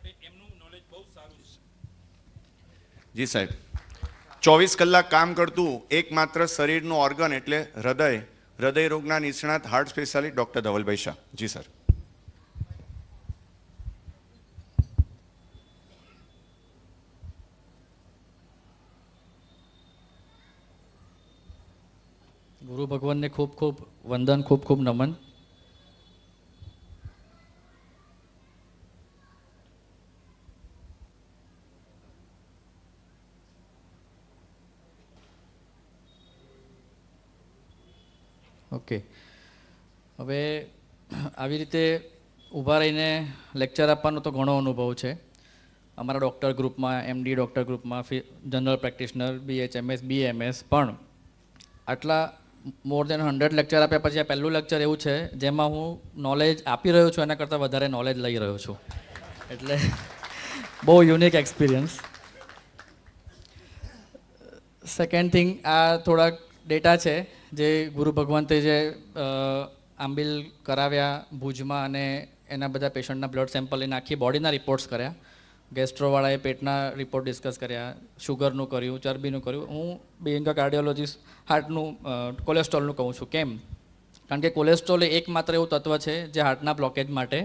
માટે એમનું નોલેજ બહુ સારું છે. જી સાહેબ, 24 કલાક કામ કરતું એકમાત્ર શરીરનું ઓર્ગન એટલે હૃદય રોગના નિષ્ણાત heart specialist doctor Dhavalbhai Shah. જી સર. ગુરુ ભગવાનને ખૂબ ખૂબ વંદન, ખૂબ ખૂબ નમન. ઓકે, હવે આવી રીતે ઊભા રહીને લેક્ચર આપવાનો તો ઘણો અનુભવ છે. અમારા ડૉક્ટર ગ્રુપમાં, એમડી ડૉક્ટર ગ્રુપમાં, જનરલ પ્રેક્ટિશનર, BHMS, BMS, પણ આટલા મોર દેન 100 લેક્ચર આપ્યા પછી આ પહેલું લેક્ચર એવું છે જેમાં હું નોલેજ આપી રહ્યો છું એના કરતાં વધારે નોલેજ લઈ રહ્યો છું. એટલે બહુ યુનિક એક્સપિરિયન્સ. સેકન્ડ થિંગ, આ થોડાક ડેટા છે જે ગુરુ ભગવંતે જે આંબિલ કરાવ્યા ભુજમાં અને એના બધા પેશન્ટના બ્લડ સેમ્પલ લઈને આખી બોડીના રિપોર્ટ્સ કર્યા. ગેસ્ટ્રોવાળાએ પેટના રિપોર્ટ ડિસ્કસ કર્યા, શુગરનું કર્યું, ચરબીનું કર્યું. હું બિંગ અ કાર્ડિયોલોજીસ્ટ હાર્ટનું કોલેસ્ટ્રોલનું કહું છું. કેમ? કારણ કે કોલેસ્ટ્રોલ એ એકમાત્ર એવું તત્વ છે જે હાર્ટના બ્લોકેજ માટે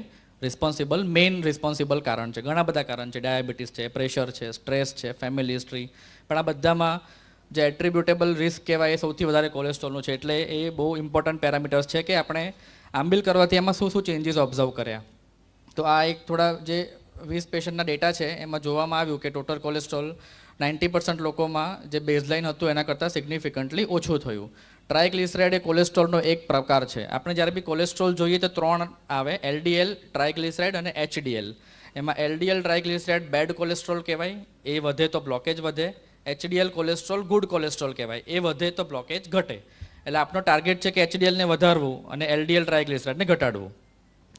મેઇન રિસ્પોન્સિબલ કારણ છે. ઘણા બધા કારણ છે, ડાયાબિટીસ છે, પ્રેશર છે, સ્ટ્રેસ છે, ફેમિલી હિસ્ટ્રી, પણ આ બધામાં જે એટ્રીબ્યુટેબલ રિસ્ક કહેવાય એ સૌથી વધારે કોલેસ્ટ્રોલનું છે. એટલે એ બહુ ઇમ્પોર્ટન્ટ પેરામીટર્સ છે કે આપણે આંબિલ કરવાથી એમાં શું શું ચેન્જીસ ઓબ્ઝર્વ કર્યા. તો આ એક થોડા જે 20 પેશન્ટના ડેટા છે એમાં જોવામાં આવ્યું કે ટોટલ કોલેસ્ટ્રોલ 90% લોકોમાં જે બેઝલાઇન હતું એના કરતાં સિગ્નિફિકન્ટલી ઓછું થયું. ટ્રાયગ્લિસરાઇડ એ કોલેસ્ટ્રોલનો એક પ્રકાર છે. આપણે જ્યારે બી કોલેસ્ટ્રોલ જોઈએ તો 3 આવે: LDL, ટ્રાયગ્લિસરાઇડ અને HDL. એમાં LDL ટ્રાયગ્લિસરાઇડ બેડ કોલેસ્ટ્રોલ કહેવાય, એ વધે તો બ્લોકેજ વધે. HDL કોલેસ્ટ્રોલ ગુડ કોલેસ્ટ્રોલ કહેવાય, એ વધે તો બ્લોકેજ ઘટે. એટલે આપણો ટાર્ગેટ છે કે HDLને વધારવું અને LDL ટ્રાયગ્લિસરાઇડને ઘટાડવું.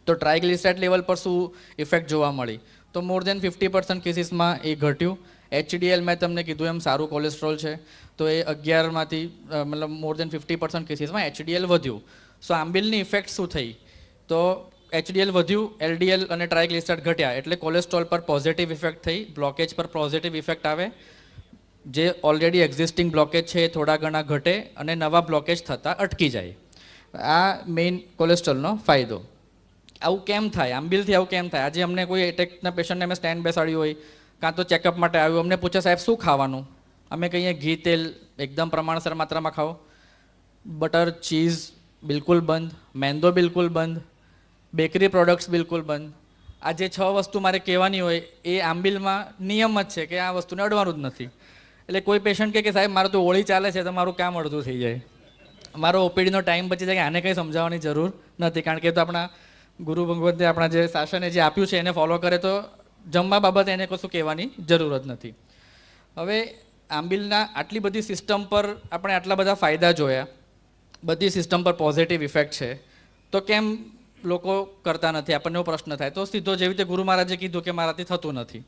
તો ટ્રાયગ્લિસરાઇડ લેવલ પર શું ઇફેક્ટ જોવા મળી? તો મોર દેન 50% કેસીસમાં એ ઘટ્યું. HDL મેં તમને કીધું એમ સારું કોલેસ્ટ્રોલ છે, તો એ 11માંથી મતલબ મોર દેન 50% કેસીસમાં HDL વધ્યું. સો આંબિલની ઇફેક્ટ શું થઈ? તો HDL વધ્યું, LDL અને ટ્રાયગ્લિસરાઇડ ઘટ્યા, એટલે કોલેસ્ટ્રોલ પર પોઝિટિવ ઇફેક્ટ થઈ, બ્લોકેજ પર પોઝિટિવ ઇફેક્ટ આવે. જે ઓલરેડી એક્ઝિસ્ટિંગ બ્લોકેજ છે એ થોડા ઘણા ઘટે અને નવા બ્લોકેજ થતાં અટકી જાય. આ મેઇન કોલેસ્ટ્રોલનો ફાયદો. આવું કેમ થાય? આંબિલથી આવું કેમ થાય? આજે અમને કોઈ એટેકના પેશન્ટને અમે સ્ટેન્ડ બેસાડ્યું હોય, કાં તો ચેકઅપ માટે આવ્યું, અમને પૂછે સાહેબ શું ખાવાનું? અમે કહીએ ઘી તેલ એકદમ પ્રમાણસર માત્રામાં ખાઓ, બટર ચીઝ બિલકુલ બંધ, મેંદો બિલકુલ બંધ, બેકરી પ્રોડક્ટ્સ બિલકુલ બંધ. આ જે 6 વસ્તુ મારે કહેવાની હોય એ આંબિલમાં નિયમ જ છે કે આ વસ્તુને અડવાનું જ નથી. એટલે કોઈ પેશન્ટ કે સાહેબ મારું તો હોળી ચાલે છે તો મારું કામ અડધું થઈ જાય, મારો OPDનો ટાઈમ બચી જાય, કે આને કંઈ સમજાવવાની જરૂર નથી. કારણ કે તો આપણા ગુરુ ભગવંતે આપણા જે શાસને જે આપ્યું છે એને ફોલો કરે તો જમવા બાબતે એને કશું કહેવાની જરૂર જ નથી. હવે આંબિલના આટલી બધી સિસ્ટમ પર આપણે આટલા બધા ફાયદા જોયા, બધી સિસ્ટમ પર પોઝિટિવ ઇફેક્ટ છે, તો કેમ લોકો કરતા નથી? આપણને એવો પ્રશ્ન થાય. તો સીધો જેવી રીતે ગુરુ મહારાજે કીધું કે મારાથી થતું નથી,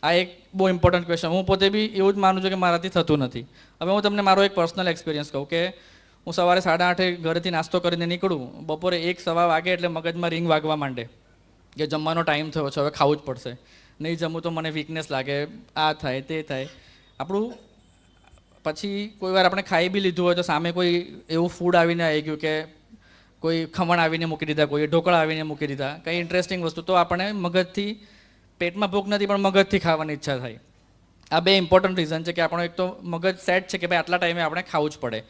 આ એક બહુ ઇમ્પોર્ટન્ટ ક્વેશ્ચન. હું પોતે બી એવું જ માનું છું કે મારાથી થતું નથી. હવે હું તમને મારો એક પર્સનલ એક્સપિરિયન્સ કહું કે હું સવારે 8:30 ઘરેથી નાસ્તો કરીને નીકળું, બપોરે 1-1:15 વાગે એટલે મગજમાં રિંગ વાગવા માંડે કે જમવાનો ટાઈમ થયો છે, હવે ખાવું જ પડશે, નહીં જમું તો મને વીકનેસ લાગે, આ થાય તે થાય. આપણું પછી કોઈ વાર આપણે ખાઈ બી લીધું હોય તો સામે કોઈ એવું ફૂડ આવીને આવી ગયું કે કોઈ ખમણ આવીને મૂકી દીધા, કોઈ ઢોકળા આવીને મૂકી દીધા, કંઈ ઇન્ટરેસ્ટિંગ વસ્તુ, તો આપણે મગજથી, પેટમાં ભૂખ નથી પણ મગજથી ખાવાની ઈચ્છા થાય. આ 2 ઇમ્પોર્ટન્ટ રીઝન છે કે આપણો એક તો મગજ સેટ છે કે ભાઈ આટલા ટાઈમે આપણે ખાવું જ પડે.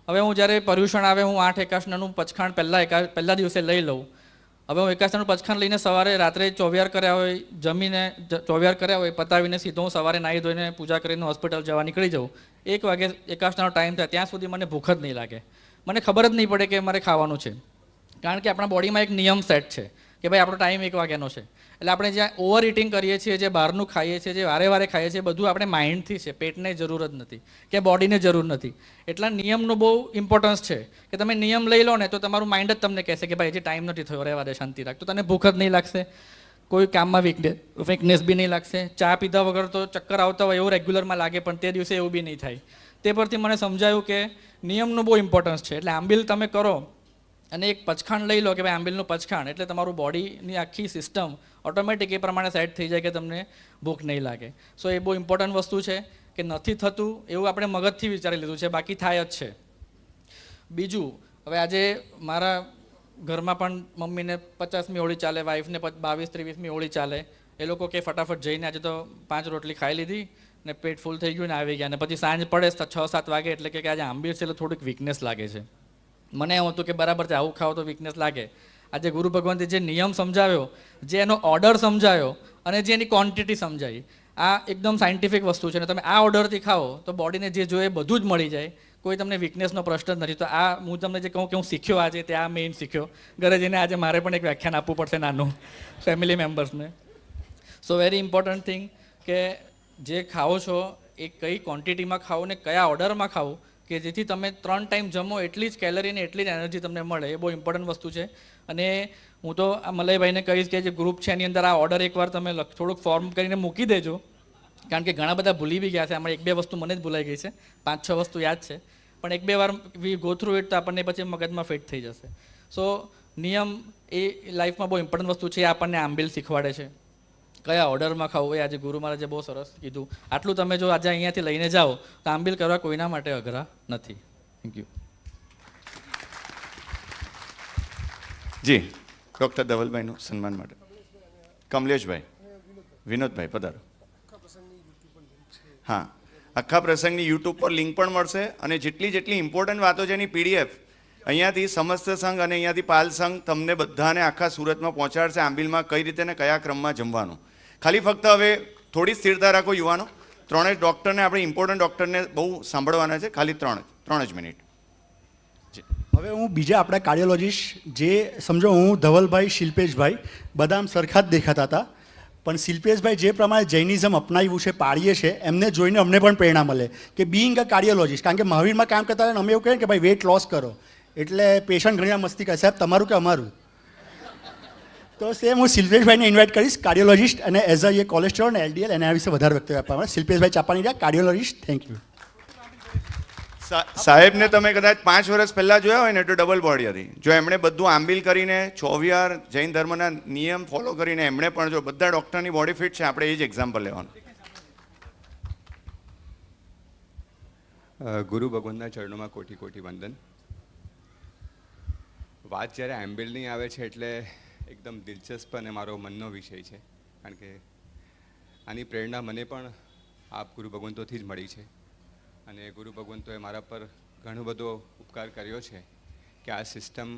હવે હું જ્યારે પર્યુષણ આવે હું 8 એકાશનાનું પચખાણ પહેલા દિવસે લઈ લઉં. હવે હું એકાશનાનું પચખાણ લઈને સવારે રાત્રે ચોવિયાર કર્યા હોય, જમીને ચોવિયાર કર્યા હોય, પતાવીને સીધો હું સવારે નાહી ધોઈને પૂજા કરીને હોસ્પિટલ જવા નીકળી જાઉં. 1 વાગે એકાશનાનો ટાઈમ થાય ત્યાં સુધી મને ભૂખ જ નહીં લાગે, મને ખબર જ નહીં પડે કે મારે ખાવાનું છે. કારણ કે આપણા બોડીમાં એક નિયમ સેટ છે કે ભાઈ આપણો ટાઈમ 1 વાગ્યાનો છે. એટલે આપણે જ્યાં ઓવર ઇટિંગ કરીએ છીએ, જે બહારનું ખાઈએ છીએ, જે વારે ખાઈએ છીએ, બધું આપણે માઇન્ડથી છે, પેટને જરૂર જ નથી કે બોડીને જરૂર નથી. એટલા નિયમનો બહુ ઇમ્પોર્ટન્સ છે કે તમે નિયમ લઈ લો ને તો તમારું માઇન્ડ જ તમને કહેશે કે ભાઈ જે ટાઈમ નથી થયો, રહેવા દે, શાંતિ રાખ. તો તને ભૂખ જ નહીં લાગશે, કોઈ કામમાં વીકનેસ બી નહીં લાગશે. ચા પીધા વગર તો ચક્કર આવતા હોય એવું રેગ્યુલરમાં લાગે પણ તે દિવસે એવું બી નહીં થાય. તે પરથી મને સમજાયું કે નિયમનું બહુ ઇમ્પોર્ટન્સ છે. એટલે આંબિલ તમે કરો અને એક પચખાણ લઈ લો કે ભાઈ આંબીલનું પચખાણ, એટલે તમારું બોડીની આખી સિસ્ટમ ઓટોમેટિક એ પ્રમાણે સેટ થઈ જાય કે તમને ભૂખ નહીં લાગે. સો એ બહુ ઇમ્પોર્ટન્ટ વસ્તુ છે કે નથી થતું એવું આપણે મગજથી વિચારી લીધું છે, બાકી થાય જ છે. બીજું, હવે આજે મારા ઘરમાં પણ મમ્મીને 50મી હોળી ચાલે, વાઈફને 22-23મી હોળી ચાલે. એ લોકો કે ફટાફટ જઈને આજે તો 5 રોટલી ખાઈ લીધી ને પેટ ફૂલ થઈ ગયું ને આવી ગયા, ને પછી સાંજ પડે 6-7 વાગે એટલે કે આજે આંબીલ છે એટલે થોડીક વીકનેસ લાગે છે. મને એવું હતું કે બરાબર છે, આવું ખાઓ તો વીકનેસ લાગે. આજે ગુરુ ભગવંતે જે નિયમ સમજાવ્યો, જે એનો ઓર્ડર સમજાયો અને જે એની ક્વોન્ટિટી સમજાવી, આ એકદમ સાયન્ટિફિક વસ્તુ છે. અને તમે આ ઓર્ડરથી ખાઓ તો બોડીને જે જોઈએ બધું જ મળી જાય, કોઈ તમને વીકનેસનો પ્રશ્ન જ નથી. તો આ હું તમને જે કહું કે હું શીખ્યો આજે, તે આ મેઇન શીખ્યો. ઘરે જઈને આજે મારે પણ એક વ્યાખ્યાન આપવું પડશે નાનું ફેમિલી મેમ્બર્સને. સો વેરી ઇમ્પોર્ટન્ટ થિંગ કે જે ખાઓ છો એ કઈ ક્વોન્ટિટીમાં ખાઓ ને કયા ઓર્ડરમાં ખાઓ, કે જેથી તમે 3 ટાઈમ જમો એટલી જ કેલરી ને એટલી જ એનર્જી તમને મળે. એ બહુ ઇમ્પોર્ટન્ટ વસ્તુ છે. અને હું તો આ મલયભાઈને કહીશ કે જે ગ્રુપ છે એની અંદર આ ઓર્ડર એકવાર તમે થોડુંક ફોર્મ કરીને મૂકી દેજો, કારણ કે ઘણા બધા ભૂલી બી ગયા છે. આમાં 1-2 વસ્તુ મને જ ભૂલાઈ ગઈ છે, 5-6 વસ્તુ યાદ છે, પણ 1-2 વાર વી ગો થ્રુ ઇટ તો આપણને પછી મગજમાં ફિટ થઈ જશે. સો નિયમ એ લાઈફમાં બહુ ઇમ્પોર્ટન્ટ વસ્તુ છે. એ આપણને આંબીલ શીખવાડે છે, કયા ઓર્ડરમાં ખાવું. એ આજે ગુરુ મહારાજે બહુ સરસ કીધું. આટલું તમે જો આજે અહીંયાથી લઈને જાઓ તો આંબીલ કરવા કોઈના માટે અઘરા નથી. Thank you. જી, ડૉક્ટર ધવલભાઈનું સન્માન માટે કમલેશભાઈ, વિનોદભાઈ પધારો. હા, આખા પ્રસંગની યુટ્યુબ પર લિંક પણ મળશે, અને જેટલી ઇમ્પોર્ટન્ટ વાતો છે એની PDF અહીંયાથી સમસ્ત સંઘ અને અહીંયાથી પાલ સંઘ તમને બધાને આખા સુરતમાં પહોંચાડશે. આંબીલમાં કઈ રીતે ને કયા ક્રમમાં જમવાનું. ખાલી ફક્ત હવે થોડી સ્થિરતા રાખો યુવાનો. 3 જ ડૉક્ટરને, આપણે ઇમ્પોર્ટન્ટ ડૉક્ટરને બહુ સાંભળવાના છે. ખાલી 3 જ મિનિટ. હવે હું બીજા આપણા કાર્ડિયોલોજીસ્ટ, જે સમજો હું ધવલભાઈ, શિલ્પેશભાઈ બધા આમ સરખા જ દેખાતા હતા, પણ શિલ્પેશભાઈ જે પ્રમાણે જૈનિઝમ અપનાવ્યું છે, પાળીએ છે, એમને જોઈને અમને પણ પ્રેરણા મળે કે બિંગ અ કાર્ડિયોલોજીસ્ટ. કારણ કે મહાવીરમાં કામ કરતા હોય ને અમે એવું કહીએ કે ભાઈ વેઇટ લોસ કરો, એટલે પેશન્ટ ઘણી વાર મસ્તી કરે, સાહેબ તમારું કે અમારું. તો સેમ હું શિલ્પેશભાઈને ઇન્વાઇટ કરીશ, કાર્ડિયોલોજીસ્ટ, અને એઝ અ કોલેસ્ટ્રોલ અને LDL એના વિશે વધારે વક્તવ્ય આપવા માટે. શિલ્પેશભાઈ ચાપાની રહ્યા, કાર્ડિયોલોજીસ્ટ. Thank you. સાહેબને તમે કદાચ 5 વર્ષ પહેલા જોયા હોય ને તો ડબલ બોડી હતી. જો એમણે બધું આંબીલ કરીને, ચોવિહાર જૈન ધર્મના નિયમ ફોલો કરીને એમણે પણ, જો બધા ડૉક્ટરની બોડી ફિટ છે, આપણે એ જ એક્ઝામ્પલ લેવાનું. ગુરુ ભગવાનના ચરણોમાં કોટી કોટી વંદન. વાત જ્યારે આંબીલની આવે છે એટલે એકદમ દિલચસ્પ અને મારો મનનો વિષય છે, કારણ કે આની પ્રેરણા મને પણ આપ ગુરુ ભગવંતોથી જ મળી છે. અને ગુરુ ભગવંતોએ મારા પર ઘણો બધો ઉપકાર કર્યો છે કે આ સિસ્ટમ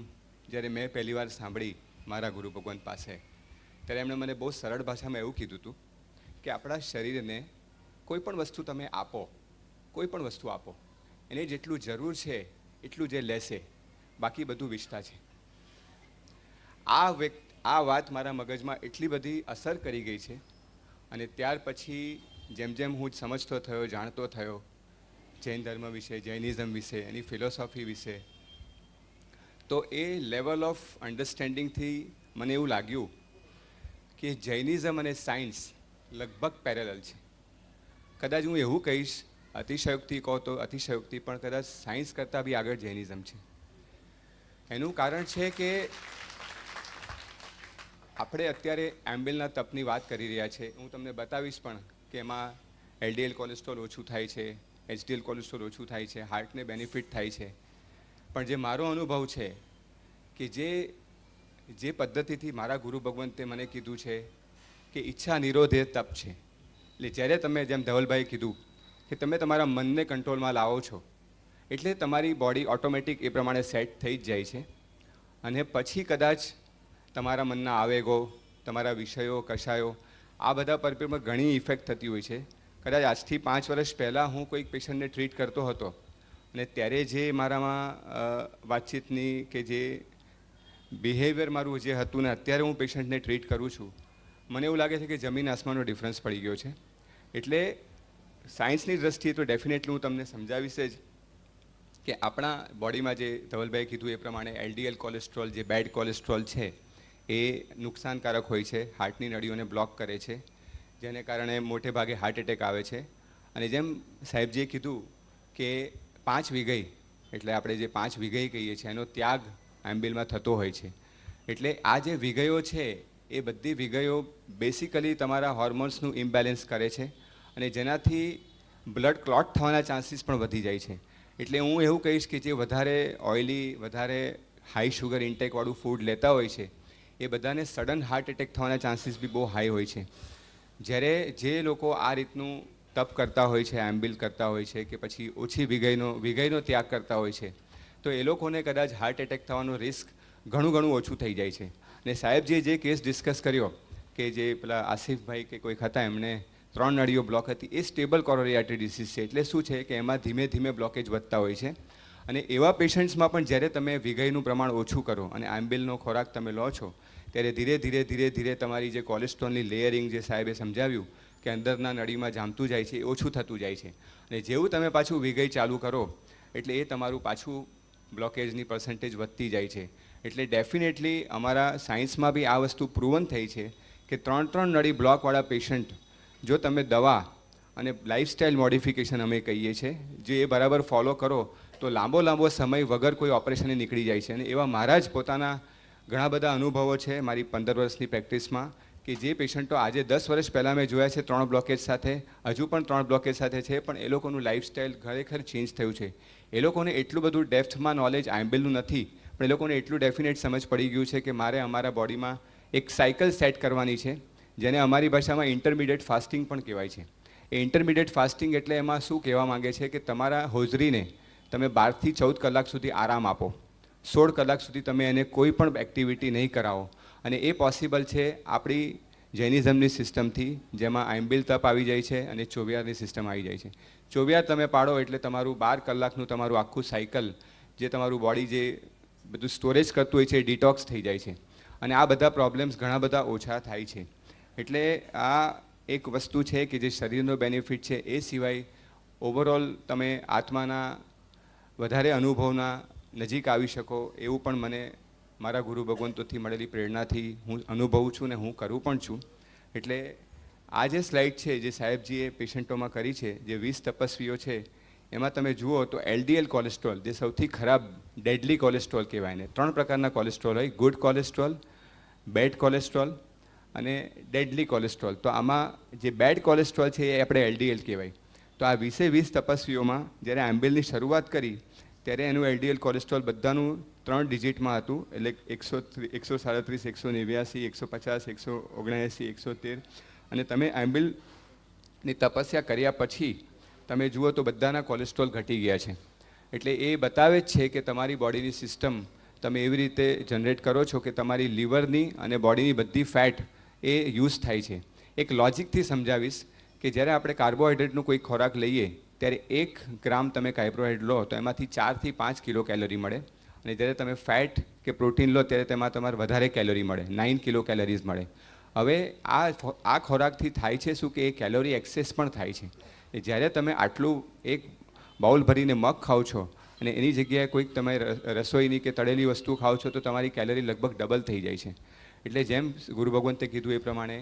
જ્યારે મેં પહેલીવાર સાંભળી મારા ગુરુ ભગવંત પાસે, ત્યારે એમણે મને બહુ સરળ ભાષામાં એવું કીધું હતું કે આપણા શરીરને કોઈ પણ વસ્તુ તમે આપો, કોઈ પણ વસ્તુ આપો, એને જેટલું જરૂર છે એટલું જે લેશે, બાકી બધું વિષ્ઠા છે. આ વાત મારા મગજમાં એટલી બધી અસર કરી ગઈ છે. અને ત્યાર પછી જેમ જેમ હું સમજતો થયો, જાણતો થયો જૈન ધર્મ વિશે, જૈનિઝમ વિશે, એની ફિલોસોફી વિશે, તો એ લેવલ ઓફ અન્ડરસ્ટેન્ડિંગથી મને એવું લાગ્યું કે જૈનિઝમ અને સાયન્સ લગભગ પેરેલલ છે. કદાચ હું એવું કહીશ, અતિશયોક્તિ કહો તો અતિશયોક્તિ, પણ કદાચ સાયન્સ કરતાં બી આગળ જૈનિઝમ છે. એનું કારણ છે કે આપણે અત્યારે આંબીલના તપની વાત કરી રહ્યા છે. હું તમને બતાવીશ પણ કે એમાં LDL કોલેસ્ટ્રોલ ઓછું થાય છે, HDL કોલેસ્ટ્રોલ ઓછું થાય છે, હાર્ટને બેનિફિટ થાય છે. પણ જે મારો અનુભવ છે કે જે પદ્ધતિથી મારા ગુરુ ભગવંતે મને કીધું છે કે ઈચ્છા નિરોધે તપ છે. એટલે જ્યારે તમે, જેમ ધવલભાઈ કીધું કે તમે તમારા મનને કંટ્રોલમાં લાવો છો, એટલે તમારી બોડી ઓટોમેટિક એ પ્રમાણે સેટ થઈ જ જાય છે. અને પછી કદાચ તમારા મનના આવેગો, તમારા વિષયો, કશાયો, આ બધા પર પણ ઘણી ઇફેક્ટ થતી હોય છે. કદાચ આજથી 5 વર્ષ પહેલાં હું કોઈક પેશન્ટને ટ્રીટ કરતો હતો, અને ત્યારે જે મારામાં વાતચીતની કે જે બિહેવિયર મારું જે હતું ને અત્યારે હું પેશન્ટને ટ્રીટ કરું છું, મને એવું લાગે છે કે જમીન આસમાનનો ડિફરન્સ પડી ગયો છે. એટલે સાયન્સની દૃષ્ટિએ તો ડેફિનેટલી હું તમને સમજાવીશ જ કે આપણા બોડીમાં જે ધવલભાઈ કીધું એ પ્રમાણે LDL કોલેસ્ટ્રોલ, જે બેડ કોલેસ્ટ્રોલ છે, એ નુકસાનકારક હોય છે, હાર્ટની નળીઓને બ્લોક કરે છે, જેને કારણે મોટે ભાગે હાર્ટ એટેક આવે છે. અને જેમ સાહેબજીએ કીધું કે 5 વીઘઈ, એટલે આપણે જે 5 વીઘઈ કહીએ છીએ, એનો ત્યાગ આંબિલમાં થતો હોય છે. એટલે આ જે વિગયો છે એ બધી વિગયો બેસિકલી તમારા હોર્મોન્સનું ઇમ્બેલેન્સ કરે છે અને જેનાથી બ્લડ ક્લોટ થવાના ચાન્સીસ પણ વધી જાય છે. એટલે હું એવું કહીશ કે જે વધારે ઓઇલી, વધારે હાઈ શુગર ઇન્ટેકવાળું ફૂડ લેતા હોય છે એ બધાને સડન હાર્ટ એટેક થવાના ચાન્સીસ બી બહુ હાઈ હોય છે. જ્યારે જે લોકો આ રીતનું તપ કરતા હોય છે, આંબિલ કરતા હોય છે કે પછી ઓછી વિગયનો ત્યાગ કરતા હોય છે તો એ લોકોને કદાચ હાર્ટ એટેક થવાનો રિસ્ક ઘણું ઓછું થઈ જાય છે. અને સાહેબજીએ જે કેસ ડિસ્કસ કર્યો કે જે પેલા આસિફભાઈ કે કોઈક હતા એમને 3 નળીઓ બ્લોક હતી, એ સ્ટેબલ કોરોનરી આર્ટરી ડિસીઝ છે. એટલે શું છે કે એમાં ધીમે ધીમે બ્લોકેજ વધતા હોય છે અને એવા પેશન્ટ્સમાં પણ જ્યારે તમે વિગયનું પ્રમાણ ઓછું કરો અને આંબિલનો ખોરાક તમે લો છો ત્યારે ધીરે ધીરે તમારી જે કોલેસ્ટ્રોલની લેયરિંગ જે સાહેબે સમજાવ્યું કે અંદરના નળીમાં જામતું જાય છે એ ઓછું થતું જાય છે. અને જેવું તમે પાછું વિગય ચાલુ કરો એટલે એ તમારું પાછું બ્લોકેજની પર્સન્ટેજ વધતી જાય છે. એટલે ડેફિનેટલી અમારા સાયન્સમાં બી આ વસ્તુ પ્રૂવન થઈ છે કે 3 નળી બ્લોકવાળા પેશન્ટ જો તમે દવા અને લાઇફસ્ટાઇલ મોડિફિકેશન અમે કહીએ છીએ જે એ બરાબર ફોલો કરો તો લાંબો સમય વગર કોઈ ઓપરેશને નીકળી જાય છે. અને એવા મારા જ પોતાના ઘણા બધા અનુભવો છે મારી 15 વર્ષની પ્રેક્ટિસમાં કે જે પેશન્ટો આજે 10 વર્ષ પહેલાં મેં જોયા છે 3 બ્લોકેજ સાથે, હજુ પણ 3 બ્લોકેજ સાથે છે, પણ એ લોકોનું લાઇફસ્ટાઇલ ખરેખર ચેન્જ થયું છે. એ લોકોને એટલું બધું ડેપ્થમાં નોલેજ આંબિલનું નથી પણ એ લોકોને એટલું ડેફિનેટ સમજ પડી ગયું છે કે મારે અમારા બોડીમાં એક સાયકલ સેટ કરવાની છે જેને અમારી ભાષામાં ઇન્ટરમીડિયેટ ફાસ્ટિંગ પણ કહેવાય છે. એ ઇન્ટરમીડિયેટ ફાસ્ટિંગ એટલે એમાં શું કહેવા માંગે છે કે તમારા હોજરીને તમે 12 થી 14 કલાક સુધી આરામ આપો, 16 કલાક સુધી તમે એને કોઈ પણ એક્ટિવિટી નહીં કરાવો. અને એ પોસિબલ છે આપણી જૈનિઝમની સિસ્ટમથી જેમાં આંબિલ તપ આવી જાય છે અને ચોવિયારની સિસ્ટમ આવી જાય છે. ચોવિયાર તમે પાડો એટલે તમારું 12 કલાકનું તમારું આખું સાયકલ જે તમારું બોડી જે બધું સ્ટોરેજ કરતું હોય છે એ ડિટોક્સ થઈ જાય છે અને આ બધા પ્રોબ્લેમ્સ ઘણા બધા ઓછા થાય છે. એટલે આ એક વસ્તુ છે કે જે શરીરનો બેનિફિટ છે એ સિવાય ઓવરઓલ તમે આત્માના વધારે અનુભવના નજીક આવી શકો એવું પણ મને મારા ગુરુ ભગવંતોથી મળેલી પ્રેરણાથી હું અનુભવું છું ને હું કરું પણ છું. એટલે આ જે સ્લાઇડ છે જે સાહેબજીએ પેશન્ટોમાં કરી છે જે 20 તપસ્વીઓ છે એમાં તમે જુઓ તો LDL કોલેસ્ટ્રોલ જે સૌથી ખરાબ ડેડલી કોલેસ્ટ્રોલ કહેવાય ને 3 પ્રકારના કોલેસ્ટ્રોલ હોય, ગુડ કોલેસ્ટ્રોલ, બેડ કોલેસ્ટ્રોલ અને ડેડલી કોલેસ્ટ્રોલ. તો આમાં જે બેડ કોલેસ્ટ્રોલ છે એ આપણે LDL કહેવાય. તો આ 20 તપસ્વીઓમાં જ્યારે આંબિલની શરૂઆત કરી ત્યારે એનું LDL કોલેસ્ટ્રોલ બધાનું 3 ડિજિટમાં હતું એટલે 137, 189, 150, 179, 113. અને તમે આંબિલની તપસ્યા કર્યા પછી તમે જુઓ તો બધાના કોલેસ્ટ્રોલ ઘટી ગયા છે. એટલે એ બતાવે જ છે કે તમારી બોડીની સિસ્ટમ તમે એવી રીતે જનરેટ કરો છો કે તમારી લીવરની અને બોડીની બધી ફેટ એ યુઝ થાય છે. એક લોજિકથી સમજાવીશ કે જ્યારે આપણે કાર્બોહાઈડ્રેટનું કોઈ ખોરાક લઈએ ત્યારે 1 ગ્રામ તમે કાર્બોહાઈડ્રેટ લો તો એમાંથી 4 થી 5 કિલો કેલરી મળે અને જ્યારે તમે ફેટ કે પ્રોટીન લો ત્યારે તેમાં તમારે વધારે કેલરી મળે, 9 કિલો કેલરીઝ મળે. હવે આ ખોરાકથી થાય છે શું કે એ કેલોરી એક્સેસ પણ થાય છે. જ્યારે તમે આટલું એક બાઉલ ભરીને મગ ખાઓ છો અને એની જગ્યાએ કોઈક તમે રસોઈની કે તળેલી વસ્તુ ખાઓ છો તો તમારી કેલરી લગભગ ડબલ થઈ જાય છે. એટલે જેમ ગુરુ ભગવંતે કીધું એ પ્રમાણે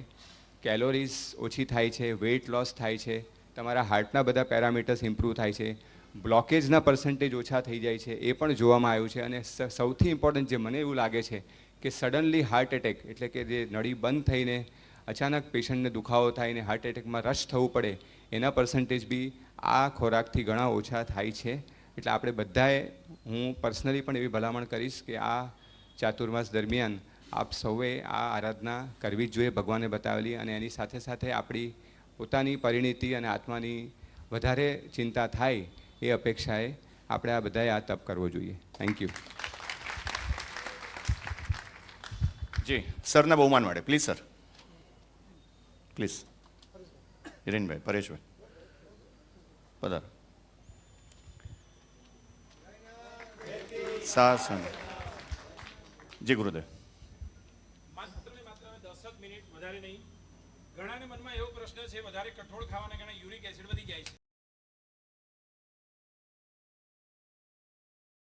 કેલોરીઝ ઓછી થાય છે, વેઇટ લોસ થાય છે, તમારા હાર્ટના બધા પેરામીટર્સ ઇમ્પ્રૂવ થાય છે, બ્લોકેજના પર્સન્ટેજ ઓછા થઈ જાય છે એ પણ જોવામાં આવ્યું છે. અને સૌથી ઇમ્પોર્ટન્ટ જે મને એવું લાગે છે કે સડનલી હાર્ટ એટેક એટલે કે જે નળી બંધ થઈને અચાનક પેશન્ટને દુખાવો થાય ને હાર્ટ એટેકમાં રશ થવું પડે એના પર્સન્ટેજ બી આ ખોરાકથી ઘણા ઓછા થાય છે. એટલે આપણે બધાએ હું પર્સનલી પણ એવી ભલામણ કરીશ કે આ ચાતુર્માસ દરમિયાન આપ સૌએ આ આરાધના કરવી જ જોઈએ ભગવાને બતાવેલી અને એની સાથે સાથે આપણી પોતાની પરિણીતિ અને આત્માની વધારે ચિંતા થાય એ અપેક્ષાએ આપણે આ બધાએ આ તપ કરવો જોઈએ. Thank you. જી સરને બહુમાન મળે પ્લીઝ સર, પ્લીઝ. હિરેનભાઈ, પરેશભાઈ પધારો. સાસંગ જી ગુરુદેવ. માત્ર 10 જ મિનિટ, વધારે નહીં. ઘણાને મનમાં એવો પ્રશ્ન છે વધારે કઠોળ ખાવાના કારણે યુરિક એસિડ વધી જાય છે.